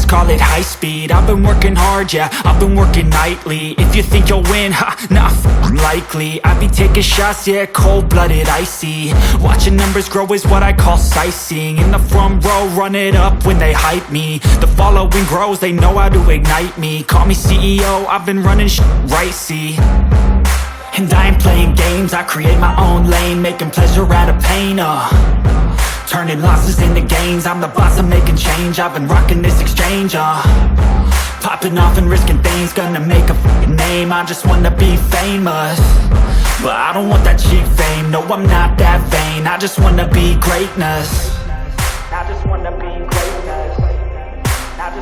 call it high speed. I've been working hard, yeah, I've been working nightly. If you think you'll win, ha, not likely. I be taking shots, yeah, cold-blooded, icy. Watching numbers grow is what I call sightseeing. In the front row, run it up when they hype me. The following grows, they know how to ignite me. Call me CEO, I've been running right, see. And I ain't playing games, I create my own lane, making pleasure out of pain, turning losses into gains. I'm the boss, I'm making change. I've been rocking this exchange, popping off and risking things. Gonna make a f***ing name. I just wanna be famous, but I don't want that cheap fame. No, I'm not that vain. I just wanna be greatness.